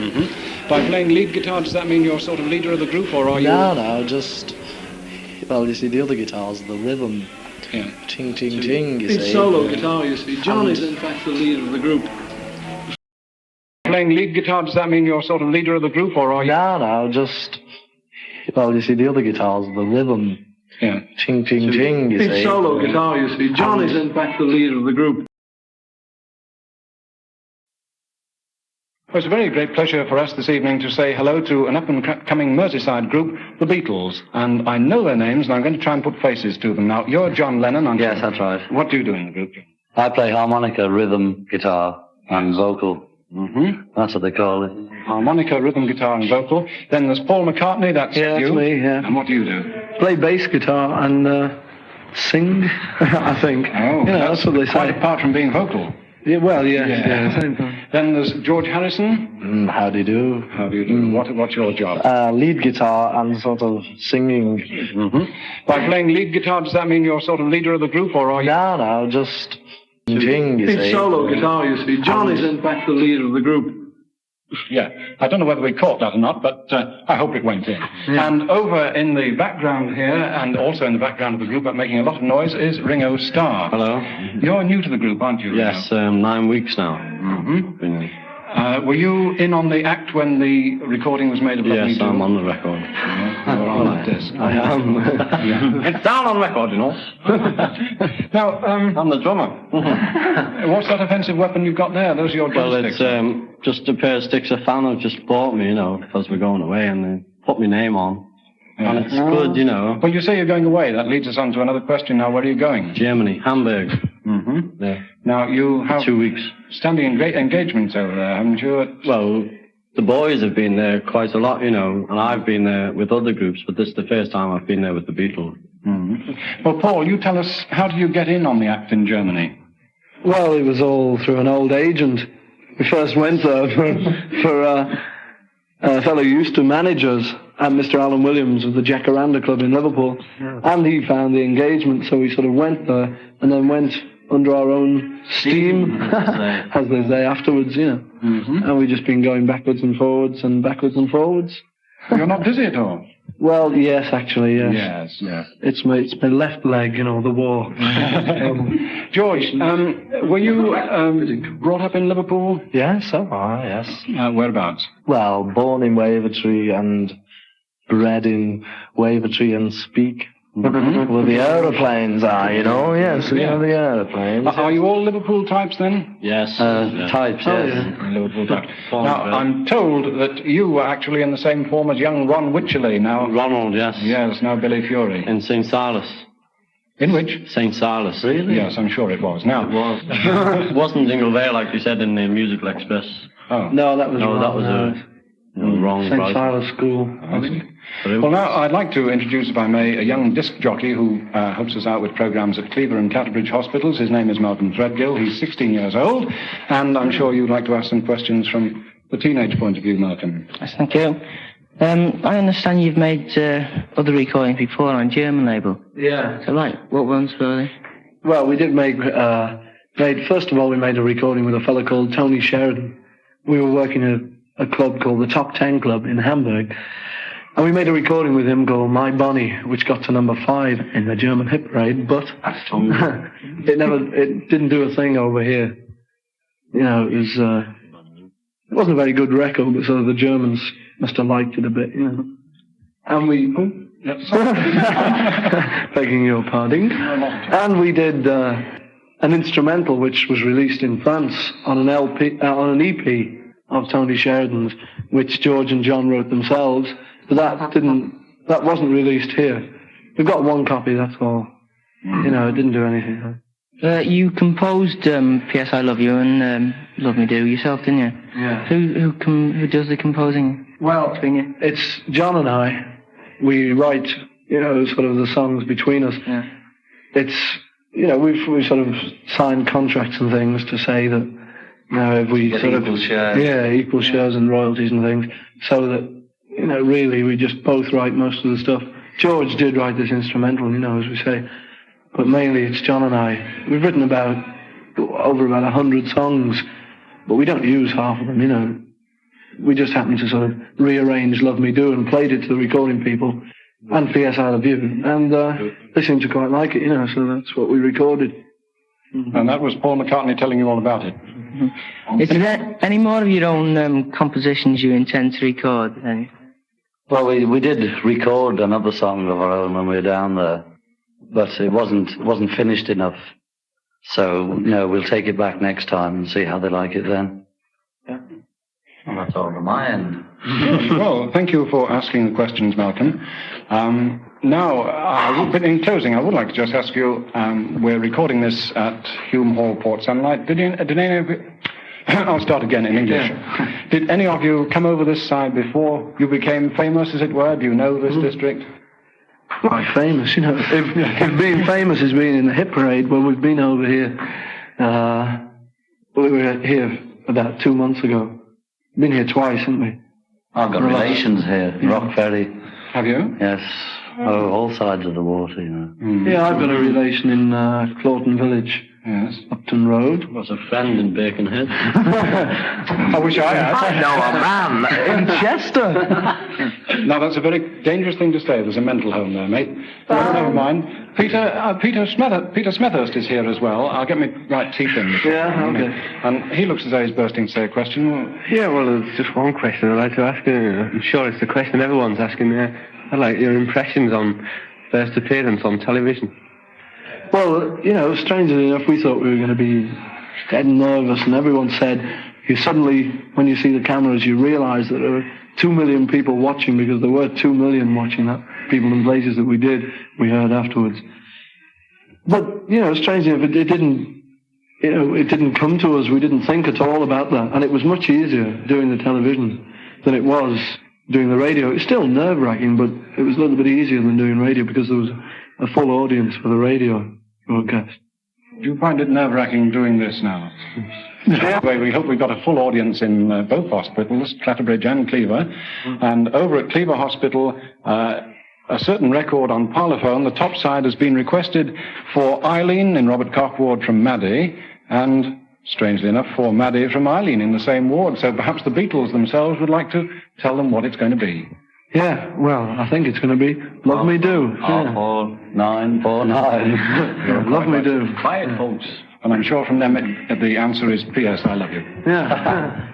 Mm-hmm. By playing lead guitar, does that mean you're sort of leader of the group, or are you... No, just... Well, you see, the other guitars, the rhythm. Yeah. Ting, ting, ting, you see. It's solo guitar, you see. John is, in fact, the leader of the group. Playing lead guitar, does that mean you're sort of leader of the group, or are you... No, just... Well, you see, the other guitars, the rhythm. Yeah. Ting, ting, ting, you see. It's solo guitar, you see. John is, in fact, the leader of the group. Well, it's a very great pleasure for us this evening to say hello to an up-and-coming Merseyside group, the Beatles. And I know their names, and I'm going to try and put faces to them. Now, you're John Lennon, aren't you? Yes, that's right. What do you do in the group? I play harmonica, rhythm, guitar, and vocal. Mm-hmm. That's what they call it. Harmonica, rhythm, guitar, and vocal. Then there's Paul McCartney, that's you. That's me, yeah. And what do you do? Play bass guitar and sing, I think. Oh, that's what they say. Quite apart from being vocal. Yeah, well, yeah, same thing. Then there's George Harrison. How do you do? How do you do? What's your job? Lead guitar and sort of singing. Mm-hmm. By playing lead guitar, does that mean you're sort of leader of the group, or are you... No, just... Ting, you see. It's solo guitar, you see. John is, in fact, the leader of the group. Yeah, I don't know whether we caught that or not, but I hope it went in. Yeah. And over in the background here, and also in the background of the group, but making a lot of noise, is Ringo Starr. Hello. You're new to the group, aren't you? Yes, 9 weeks now. Mm-hmm. Were you in on the act when the recording was made of Lovely Yes, Do? I'm on the record. Yeah, you're on like this. I am. Yeah. It's down on record, you know. Now, I'm the drummer. what's that offensive weapon you've got there? Those are your drumsticks. Well, it's just a pair of sticks a fan have just bought me, you know, because we're going away, and they put my name on. Yeah. And it's good, you know. Well, you say you're going away. That leads us on to another question now. Where are you going? Germany, Hamburg. Mm-hmm. Yeah. Now, you have 2 weeks. Standing great engagements over there, haven't you? Well, the boys have been there quite a lot, you know, and I've been there with other groups, but this is the first time I've been there with the Beatles. Mm-hmm. Well, Paul, you tell us, how did you get in on the act in Germany? Well, it was all through an old agent. We first went there for a fellow who used to manage us, and Mr. Alan Williams of the Jacaranda Club in Liverpool, and he found the engagement, so we sort of went there, and then went under our own steam, as they say, afterwards, you know. Mm-hmm. And we've just been going backwards and forwards and backwards and forwards. You're not dizzy at all? Well, yes, actually, yes. Yes. It's my left leg, you know, the war. George, were you brought up in Liverpool? Yes, so far, yes. Whereabouts? Well, born in Wavertree and bred in Wavertree and speak. Mm-hmm. Well, the aeroplanes are, you know, yes, the aeroplanes. Are you all Liverpool types then? Yes. Types, yes. Liverpool types. Now, I'm told that you were actually in the same form as young Ron Wycherley now. Ronald, yes. Yes, now Billy Fury. In St. Silas. In which? St. Silas. Really? Yes, I'm sure it was. Now, It was. It wasn't Jingle Bell like they said in the Musical Express. Oh. No, that was No, wrong. that was wrong. St. right. Silas School. Well, now I'd like to introduce, if I may, a young disc jockey who helps us out with programs at Cleaver and Clatterbridge hospitals. His name is Malcolm Threadgill. He's 16 years old, and I'm sure you'd like to ask some questions from the teenage point of view, Malcolm. Yes, thank you. I understand you've made other recordings before on a German label. Yeah. So, right, what ones were they? Well, we did first of all, we made a recording with a fellow called Tony Sheridan. We were working at a club called the Top 10 Club in Hamburg. And we made a recording with him called My Bonnie, which got to number 5 in the German hit parade, but it didn't do a thing over here. You know, it wasn't a very good record, but sort of the Germans must have liked it a bit, you know. And we, begging your pardon, and we did an instrumental which was released in France on an on an EP of Tony Sheridan's, which George and John wrote themselves. But that wasn't released here. We've got one copy, that's all. You know, it didn't do anything. You composed P.S. I Love You and Love Me Do yourself, didn't you? Yeah. Who does the composing? Well, between you? it's John and I. We write, you know, sort of the songs between us. Yeah. It's, you know, we've sort of signed contracts and things to say that, you know, if we sort of... equal shares. Yeah, equal shares and royalties and things, so that, you know, really we just both write most of the stuff. George did write this instrumental, you know, as we say, but mainly it's John and I. We've written over about 100 songs, but we don't use half of them, you know. We just happened to sort of rearrange Love Me Do and played it to the recording people and P.S. I Love You. And they seemed to quite like it, so that's what we recorded. And that was Paul McCartney telling you all about it. Is there any more of your own compositions you intend to record? Well, we did record another song of our own when we were down there, but it wasn't finished enough. So, we'll take it back next time and see how they like it then. Yeah. Well, that's all on my end. Well, thank you for asking the questions, Malcolm. Now, in closing, I would like to just ask you, we're recording this at Hulme Hall, Port Sunlight. Did any of you... I'll start again in English. Yeah. Did any of you come over this side before you became famous, as it were? Do you know this district? Well, famous, If being famous is being in the hit parade, well, we've been over here. We were here about 2 months ago. Been here twice, haven't we? I've got relations here, Rock Ferry. Have you? Yes. Oh, all sides of the water, Yeah, I've got a relation in Clawton Village. Yes. Upton Road. Was a friend in Birkenhead. I wish I had. I know a man in Chester. Now, that's a very dangerous thing to say. There's a mental home there, mate. Never mind. Peter Smethurst is here as well. I'll get my right teeth in. Yeah, okay. And he looks as though he's bursting to say a question. Yeah, well, there's just one question I'd like to ask you. I'm sure it's the question everyone's asking. I'd like your impressions on first appearance on television. Well, strangely enough, we thought we were going to be dead nervous, and everyone said, when you see the cameras, you realise that there are 2 million people watching, because there were 2 million watching that, people and places that we heard afterwards. But, strangely enough, it didn't come to us. We didn't think at all about that, and it was much easier doing the television than it was doing the radio. It was still nerve-wracking, but it was a little bit easier than doing radio, because there was a full audience for the radio broadcast. Do you find it nerve-wracking doing this now? Anyway, we hope we've got a full audience in both hospitals, Clatterbridge and Cleaver. And over at Cleaver Hospital, a certain record on parlophone, the top side has been requested for Eileen in Robert Koch ward from Maddie, and, strangely enough, for Maddie from Eileen in the same ward. So perhaps the Beatles themselves would like to tell them what it's going to be. Yeah, well, I think it's going to be Love Me Do. 94949. Love Me Do. Quiet, folks. And I'm sure from them the answer is P.S. I Love You. Yeah.